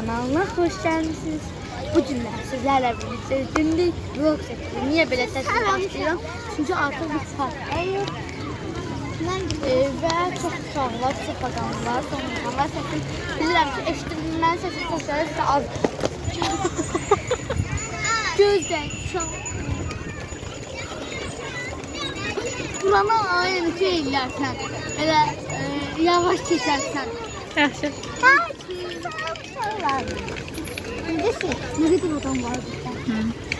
kanalına hoş geldiniz. Bugün sizlerle birlikte günlük vlog çekiyorum. Niye böyle sesle başlıyorum? Çünkü artık bir partdayım. Ve çok sağlar, çok adamlar, sonralar sesim. Bilirəm ki, eşitdiğimden sesim sesleri size az. Gözden çok. Burana aynı şeylersen, böyle yavaş geçersen. Yaxşı. Ne kadar adam var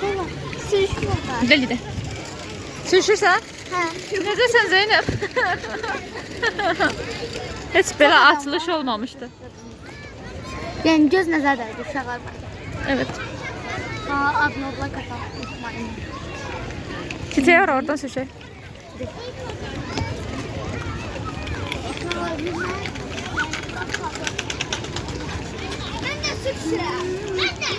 burada? Sürüşmüyor da. Gidelim gidelim. Sürüşürsən? Hə. Necəsən Zeynep? Heç belə açılış olmamışdı. Yani göz nəzərdədir uşaqlar. Evet. Abnobla qatar. Kitaya oradan sürüşək. Ben de sürüşürəm. Ben de.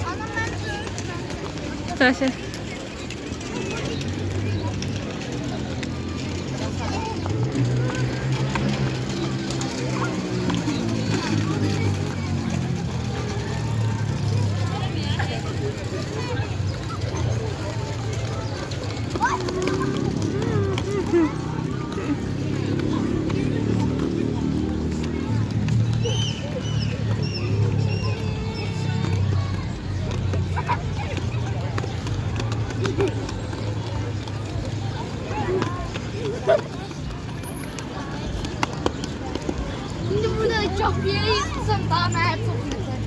Ana ben sürüşürəm. Sürüşək. Şimdi burada çok bir yere yıkılsam daha meğer çok güzel.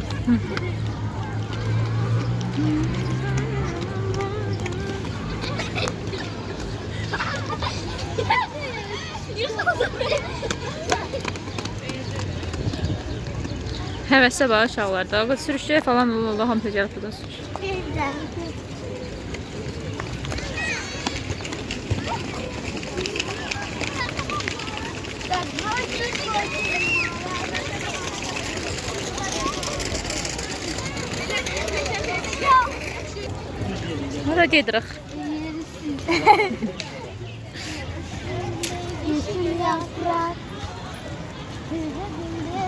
Həvəsə var uşaqlarda. Sürüşək falan olur, hamısı gəlib buradan sürüş. Hara gedirik? Yeşil yaprak,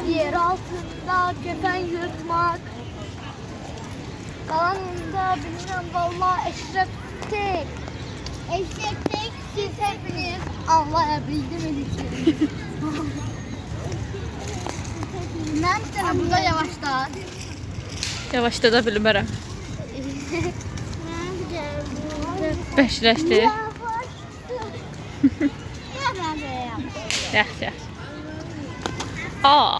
yer altında kefen yırtmak. Kalanında bilmem valla eşref tek. Eşref tek siz hepiniz anlayabildiniz. Ben sana burada yavaşlar. Yavaşda da bilmərəm. Bəşləşdi. Yaxşı, yaxşı. Aa.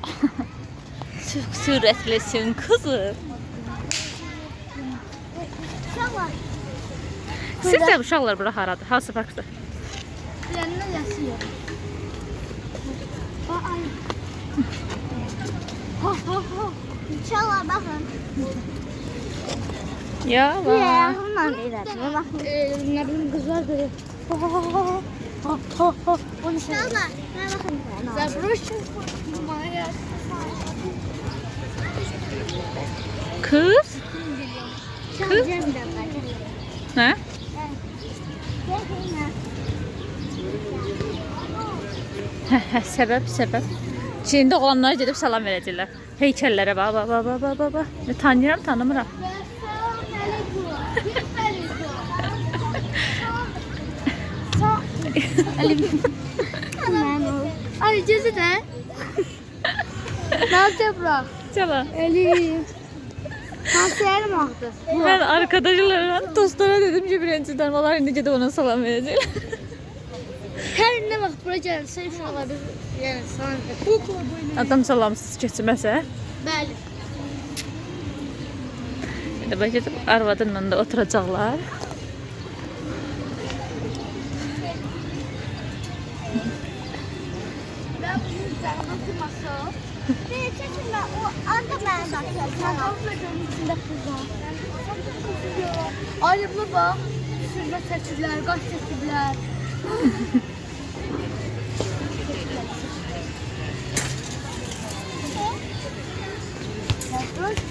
Çox sürətlisin kızım. Sizcə uşaqlar bura haradır? Hansı parkdır? Trenler yasıyor. İnşallah bakın. Ya var. Bundan ileride bakın. Ne bileyim kızlar böyle. Onu İnşallah. Ne bakın. Zabruşun. Kız? Kız? Hə? Səbəb. Çində olanlara gedib salam verəcəklər. Heykəllərə bax, bax. Tanıyıram, tanımıram. Ay cezı de. Nasıl bırak? Çala. Elif. Nasıl yerim aktı? Ben arkadaşlarına, dostlara dedim ki birinciden onlar indi gedib ona salam verəcəklər. Her ne bak buraya gelirse şu olabilir. Yani sana Adam salamsız keçməsə, Bəli. elə gedib arvadınla da oturacaqlar. Ben bunu canıma oturmasam. Bir çekinme o anda ben bakıyorum. Sen kalkmadığın içinde kızlar. Ayrımlı bak. Sürme seçiler, kaç seçiler.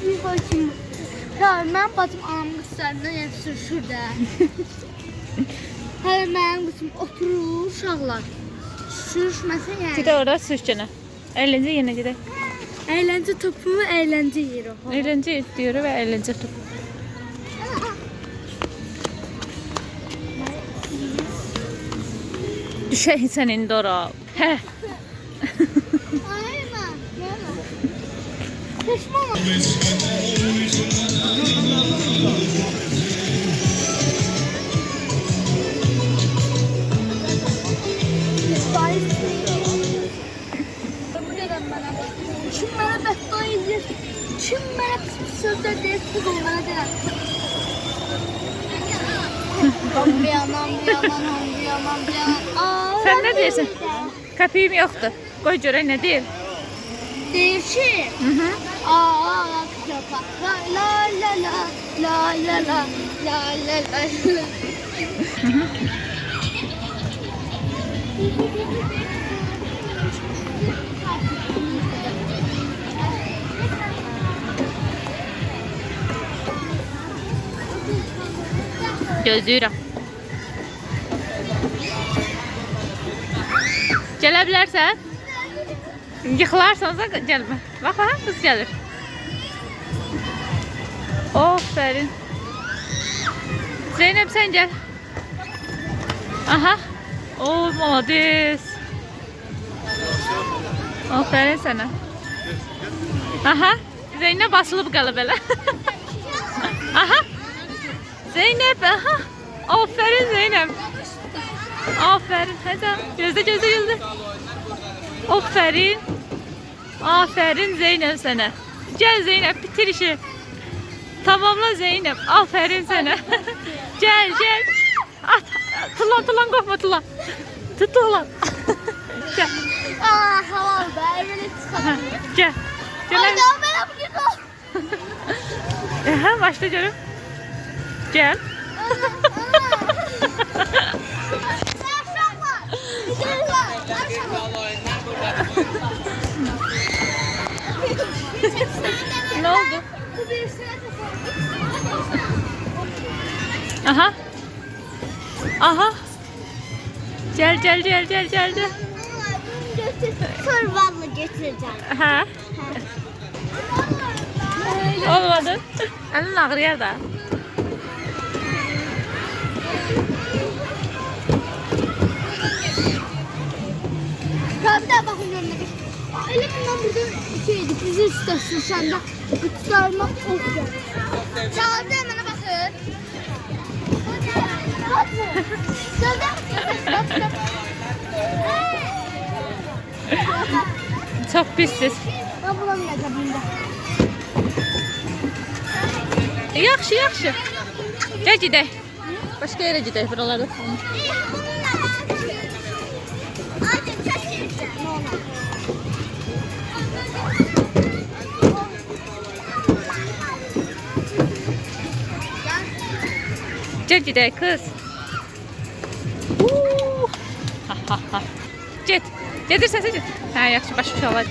Bir bakayım. Ya ben bacım anamın kızlarından yani sürüşür də. Hələ mənim qızım oturur uşaqlar. sürüşməsin yəni. Gidə orada sürüşkənə. Əyləncə yenə gedək. Əyləncə topu, əyləncə yeri. Əyləncə diyor və əyləncə top. Düşək sən indi ora. Hə. Ayma. Peşman. Kim bana beddua edir? Kim bana pis sözler deyir? Kız ol bana deyir. Hambiyaman. Sən nə deyirsən? Qəpiyim yoxdur. Qoy görək nə deyir. Deyir ki, aa kapa. La la la la la la la la la. Gözləyirəm. Gələ bilərsən? Yıxılarsansa gəlmə. Bax, qız gəlir. Aferin. Zeynep sən gəl. Aha. O, malades. Aferin sənə. Aha. Zeynep basılıb qalıb elə. Aha. Zeynep, aha. Aferin Zeynep. Aferin. Hadi. Gözlə. Aferin. Aferin Zeynep sana. Gel Zeynep bitir işi. Tamamla Zeynep. Aferin sana. Gel. At. Tulan korkma tulan. Tut tulan. Gel. Aa halal be. Evine çıkalım. Gel. Ay Gel. ya ben yapıyorum. Aha, başla canım. Gel. Ne oldu? Aha. Gel. Sorbanla getireceğim. Ha. Olmadı. Elin ağrıyor da. Ya bir daha bakın önüne. Elimden burada şeydi. Bizi istersin sen de. Tutarmak çok güzel. Çaldı hemen bakın. Çok pissiz. Ben bulamayacağım bunda. Yaxşı. Gel gedək. Başqa yerə gedək buralarda. Gel gedək kız. Ha. Get. Gedirsən sən get. Hə, yaxşı başa düşələr.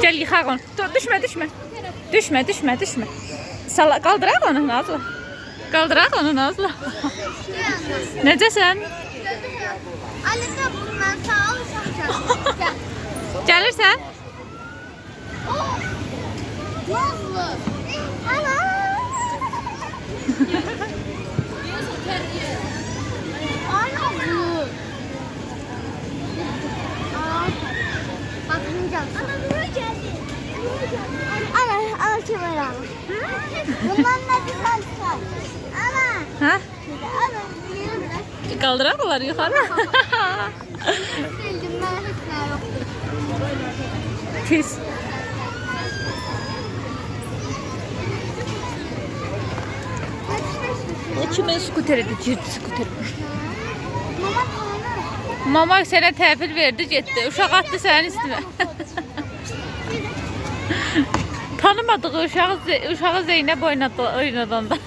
Gel yıxaq onu. Düşmə. Qaldıraq onu Nazlı. Nazlı. Necəsən? Anne bundan sağ ol. Gəlirsən? Nazlı. Ana. Nazlı. Bakmayacağım. Ana buraya geldi. Ana kemer al. Bundan ne güzel say. Ana. Ha? Ana yürü biraz. Qaldıraq onları yuxarı. Sildim ben hiç ne yoktu. Pis. O kimin skuteri? Girdi skuteri. Mama tanı. Mama sənə təhvil verdi, getdi. Uşaq atdı sənin üstünə. Tanımadığı uşağı Zeynep oynadanda.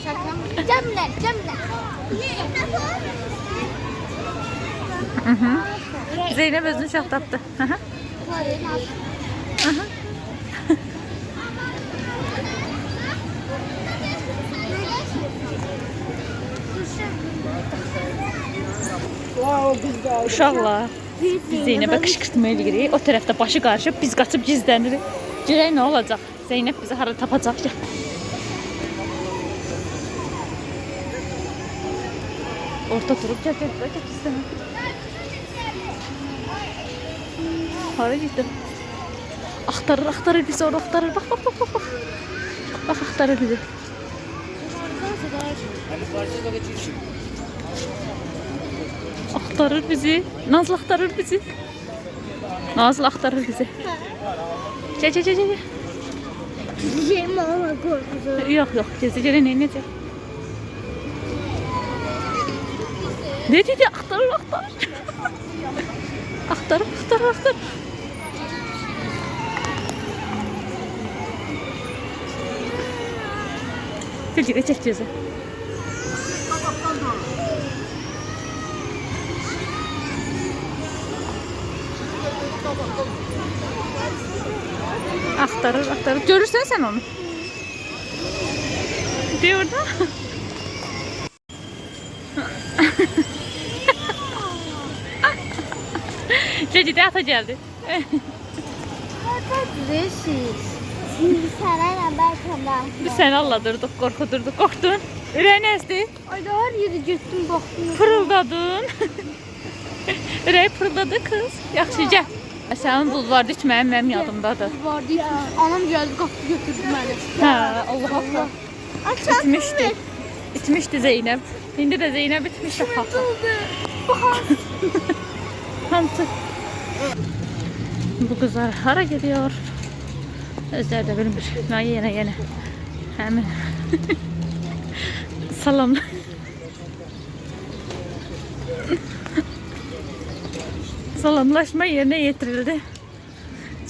Şaka mı? Cemile. Zeynep özünü uşaq tapdı. Hı hı. Hı hı. Uşaqlar, biz Zeynəbə qışqırtma eləyirik. O tərəfdə başı qarışıb, biz qaçıb gizlənirik. Görək nə olacaq? Zeynəb bizi hara tapacaq? Gəl. Orta durub gəl, gizlənə. Hara getdi? Axtarır bizi, orada axtarır. Bax. Bax, axtarır bizi. Axtarır bizi. Nazlı axtarır bizi. Nazlı axtarır bizi. Gəl. Yerim ona korkuyorum. Yox, gəl, necə? Ne dedi? Axtarır. Axtarır. Gel, çək gözü. Axtarır. Görürsən sən onu? De orada. Ceci de ata geldi. Rezil. Şimdi sana belki Biz seni alladırdık, korktun. Ürəyin əzdi, Ay da her yeri gittim baktım. pırıldadın. Ürəyi pırıldadı kız. Yaxşı, gəl. Sənin bulvarda içməyim mənim yadımdadır. Vardı ya. Anam geldi kapı götürdü beni. Hə, Allah. İtmişdi Zeynəb. İndi də Zeynəb itmişdi. Hamsı. Bu kızlar hara gidiyor? Özləri də bilmir. Mən yenə. Həmin. Salam. Salamlaşma yerine getirildi.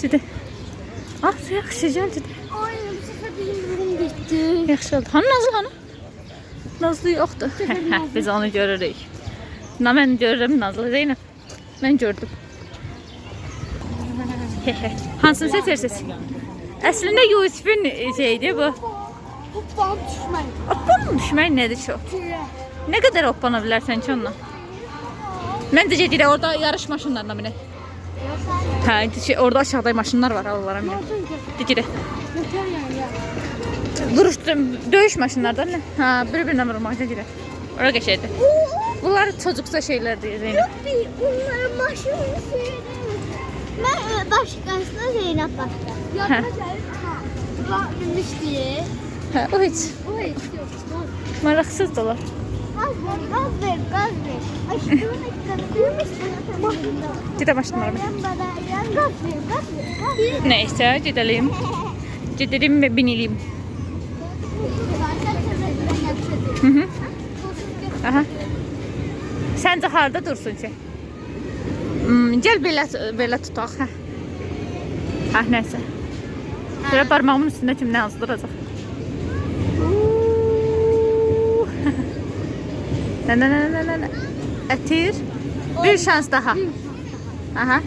Ciddi. Yaxşı, gəl ciddi. Ay bu sefer benim durum gitti. Yaxşı oldu. Nazlı? Nazlı yoxdur. Biz onu görürük. Mən görürüm Nazlı. Zeynep. Mən gördüm. Hansını seçirsiniz? Əslində Yusuf'un şeydi bu. Hoppam düşmeyin. Hoppanın düşmək nədir ki o? Ne kadar hoppana bilərsən ki onunla? Mən də gedirəm orada yarış maşınlarına minək. Hə, orada aşağıda maşınlar var, onlara minək. Gedirək. Yeter yani ya. Vuruş, döyüş maşınlardan ne? Ha, bir-birinə vurmaq gedirək. Orada geçəydi. Bunlar çocuksa şeyler diye Zeynep. Yok değil. Bunların maşını seyredemez. Ben başkasına Zeynep baktı. Yapacağız. Bak demiş diye. Ha, o hiç. O hiç yok. Maraqsız dolar. Gaz ver. Aşkımın ekranı Gedə maşınlara minək. Gaz ver. Neyse, gidelim. Gidelim ve binelim. Hı. Aha. Səncə harda dursun ki? Gəl belə tutaq. Hə, nəysə. Şöyle parmağımın üstünde kim ne yazdıracaq? Ne. Ətir. Bir şans daha. Aha.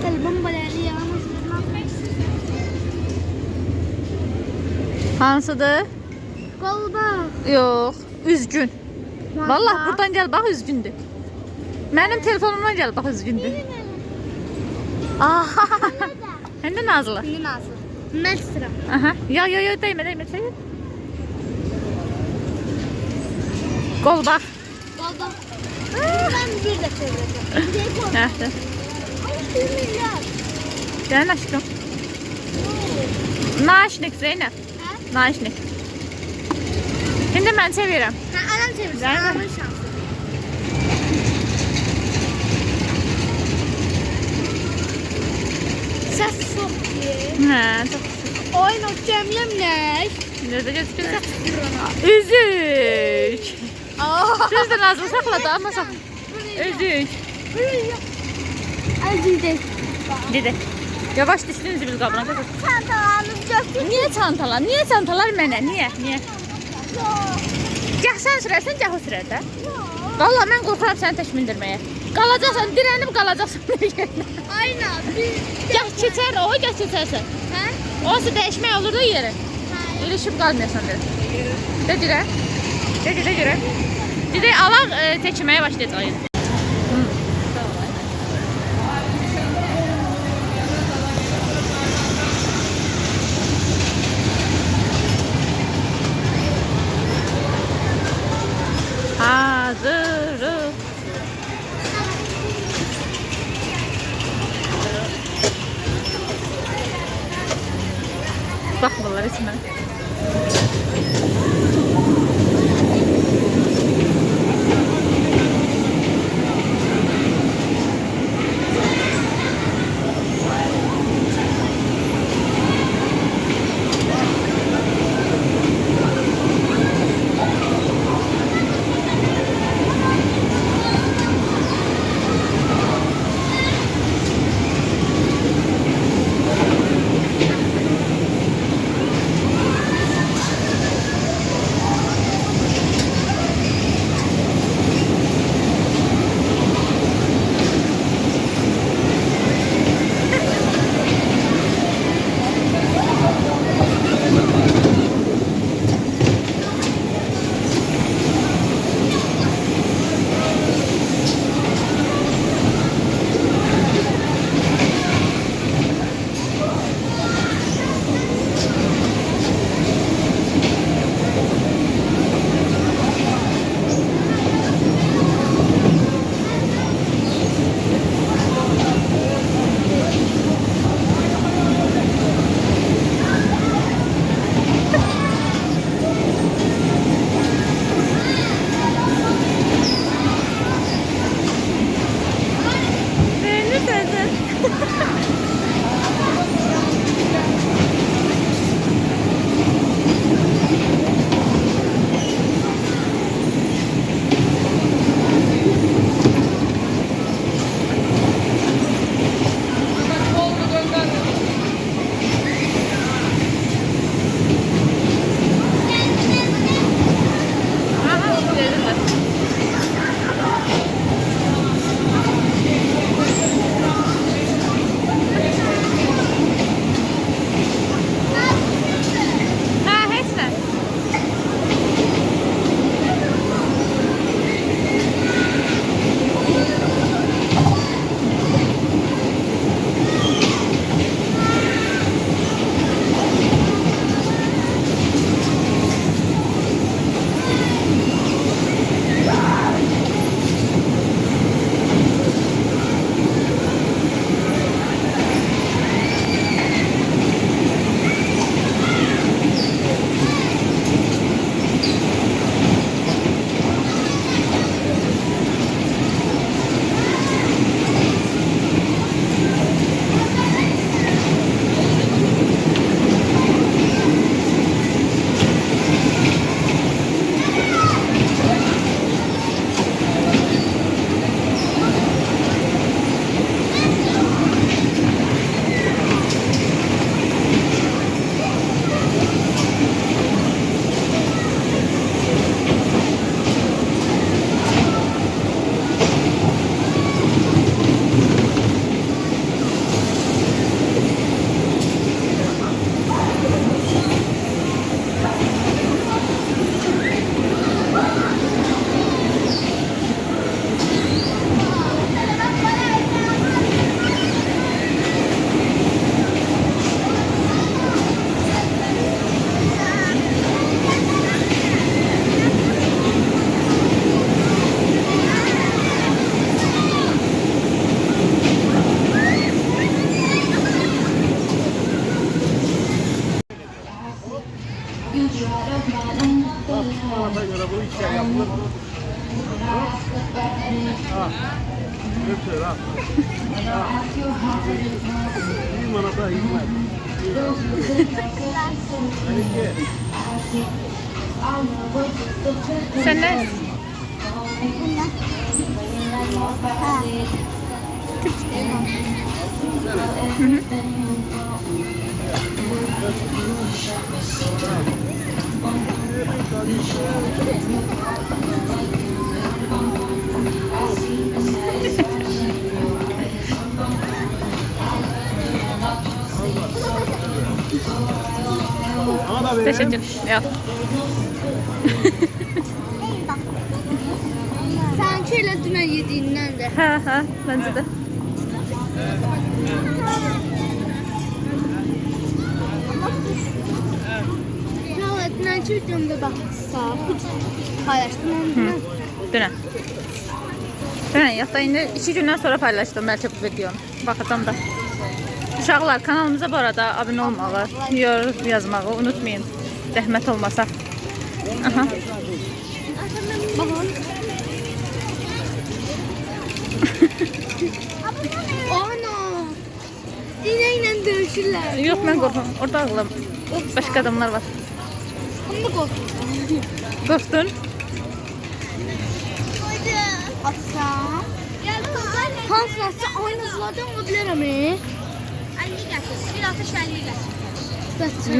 Kalbim baleli ya. Hansıdır? Kolba. Yox, üzgün. Vallahi buradan gəl bax, üzgündür. Mənim telefonumdan gəl bax, üzgündür. Həm də Nazlı. Şimdi nasıl? Ben sıra. Aha. Ya, değme. Qol bax. Kolba. Ben bir de çevireceğim. Nədir? Gəlin aşkım. Naşnik Zeynep. Naşnik. Şimdi mən çevirəm. Anam çevirsin. Değil mi? Anamın şansı. Ses çok iyi. Hə, çox. Oyun okuyamıyorum ne? Necə gözükür? Üzük. Düzdür Nazlı, saxladı amma saxladı. Üzük. Acıdı. Gedək. Yavaş düşdünüz biz qabına. Çantalarımız götür. Niyə çantalar? Niyə çantalar mənə? Niyə? Gəh sən sürərsən, gəh o sürər də. Valla mən qorxuram səni tək mindirməyə. Qalacaqsan, dirənib qalacaqsan bir yerdə. Aynen. Gəh keçər o, gəh keçərsən. Hə? Olsa dəyişmək olur da yeri. İlişib qalmayasan da. De dirə. De dirə. Dirək alaq çəkməyə başlayacağıq. Hazırım. Bakmırlar ismine. Ona göre bu işler yapılır. Ha. Götür ha. Bir manata hizmet. Sen ne? Bana da verin. Teşekkür. Yok. Sanki elə dünən yediyindən də. Ha, bence de. Ya dünənki videomda baxmışsa, paylaşdım onu. Dünən. Dünən yox da indi 2 gündən sonra paylaşdım bəlkə bu videonu. Baxacam da. Uşaqlar kanalımıza bu arada abunə olmağı, yorum yazmağı unutmayın. Zəhmət olmasa. Aha. Ana! İnəklə döyüşürlər. Yox mən qorxuram. Orada ağlam. Başqa adamlar var. Onu da qorxdum. Qorxdun? Atsam. Hansı atsa aynızlardan o bilərəm. 50 gətir. Bir atış 50 gətir.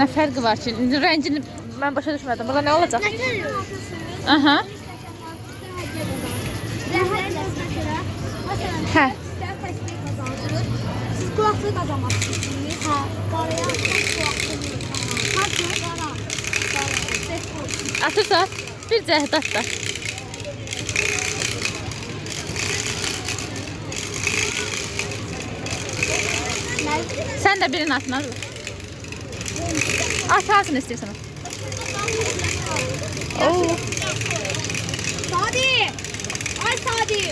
Nə fərqi var ki? İndi rəngini mən başa düşmədim. Burada nə olacaq? Nətər? Aha. Hə. Siz kulaklığı kazanmazsınız. Ha. Paraya Atırsa bir cəhd at da. Sən də birini atın az. At hansını istəyirsən. Oo. Sadi! Ay Sadi!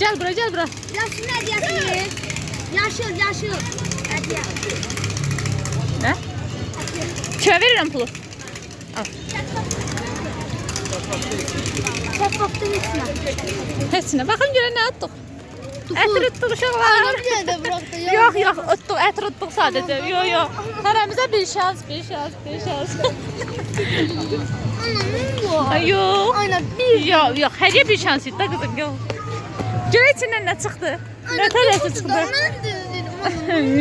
Gəl bura, gəl bura. Yaşıl hediyesi. Yaşıl, yaşıl. Hediye. Nə? Kimə verirəm pulu? Al. Şeffaflık içine. Heçinə. Baxın görən nə atdıq. Ətr utduq Ana uşaqlar. bir yerde bıraktı. Yox, yox, utduq, ətr utduq sadəcə. Yox, yox. Hərəmizə bir şans, bir şans, bir şans. Ana ne bu? Ay, yox. Aynen bir. Yox, yox, hərə bir şans idi da qızım, yox. Görə içindən nə çıxdı? Nə tərəfi çıxdı?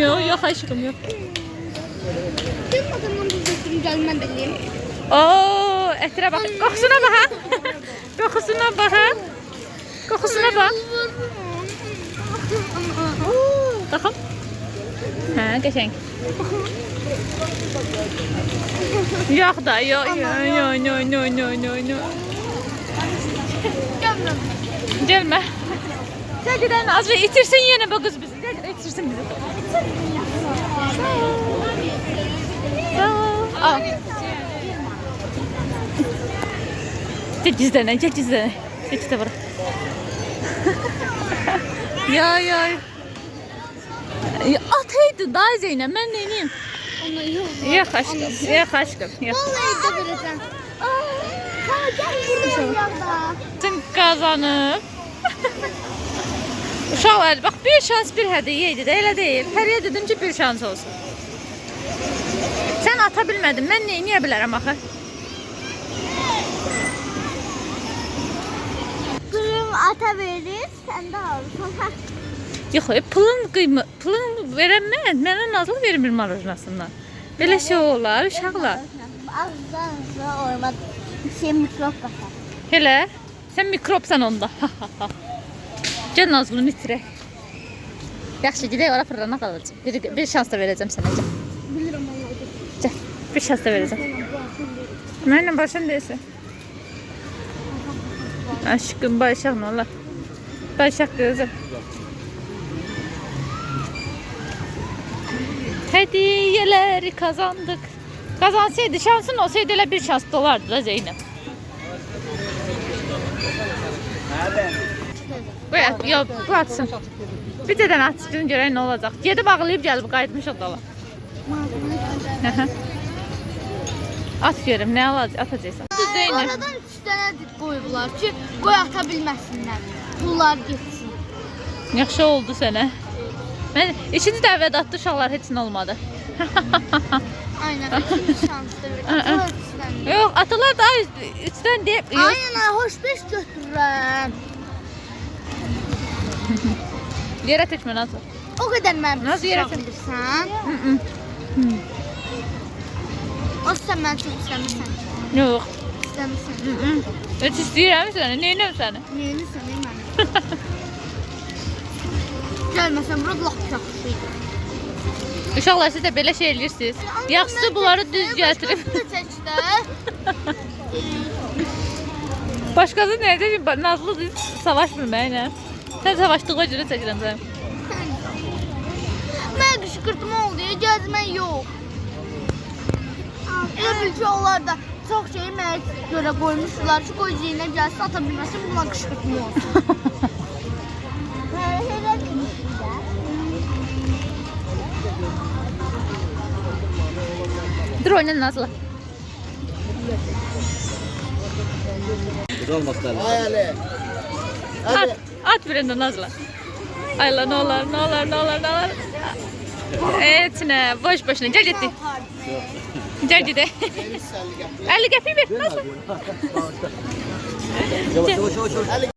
Yox, yox, aşkım, yox. Kim adamdan bir zekrim gəlmən bileyim. Oo, ətrə bax. Qoxusuna bax ha. Qoxusuna bax ha. Qoxusuna bax. Baxın. Hə, qəşəng. Yox da, yox, yox. Gəlmə. Təqdən az və itirsin yenə bu qız bizi. İtirsin bizi. Sağ ol. Al. Gel gizlene, gel gizlene. Geç de bura. Ya. Ataydı daha Zeynep, ben neyim? Ana yok. Yok aşkım, yok aşkım. Yok. Vallahi de vereceğim. Ha gel buraya yanında. Sen kazanıp. Uşaqlar, bax bir şans bir hədiyyə idi də, elə deyil. Həriyə dedim ki, bir şans olsun. Sən ata bilmədin, mən niyə bilərəm axı? Kırım ata verir, sen de alırsın. Yox, pulun verən mənə nazlı vermir marojnasından. Belə şey olar, uşaqlar. Ağzınıza olmaz. Şey mikrop basar. Hele, sən mikropsan onda. Gəl Nazlını itirək. Yaxşı, gedək ora fırlana qalacaq. Bir şans da verəcəm sənə. Bilirim vallahi. Gəl, bir şans da verəcəm. Mənlə başın deyilsin. Aşkım, Bayşaq nə olar? Bayşaq qızım. Hediyeleri kazandık. Kazansaydı şansın olsaydı elə bir şans dolardı da Zeynep. Yok, bu atsın. Bir dədən atsın görək nə olacaq. Gedib ağlayıb gəlib qayıtmış o dala. At görüm nə atacaqsan. Zeynep. Oradan 3 tane koydular ki koy ata bilməsinlər. Pullar getsin. Yaxşı oldu sənə. Mən ikinci dəvədə atdı uşaqlar heç nə olmadı. Aynen. İkinci şansda verir. Yox, atalar da üstdən deyib. Aynen, hoş beş götürürəm. Yerə tökmə Nazlı. O kadar mən Nasıl yerə bilirsən. O sən mən çox istəmirsən. Yox. istəmirsən. Heç istəyirəm səni. Neynəm səni? Neyini sənə mənim? Gəlməsən bura lap yaxşıydı. Uşaqlar siz də belə şey eləyirsiniz. Yaxşısı bunları düz gətirib. Başqası nə edəcək? Nazlı düz savaşmır mənimlə. Sən savaşdığına görə çəkirəm sən. Mən qışqırtma oldu, gəzmək yox. Elə bil ki, onlar da çox şeyi mənə görə qoymuşlar ki, qoy Zeynə gəlsin, ata bilməsin, buna qışqırtma olsun. Dur oyna Nazlı. Güzel olmaz tabii. At birində Nazlı. Ayla ne olar, ne olar, ne olar, ne olar. Evet ne, boş boşuna. Gel gitti. Gel gitti. 50 qəpik ver Nazlı. Yavaş yavaş yavaş.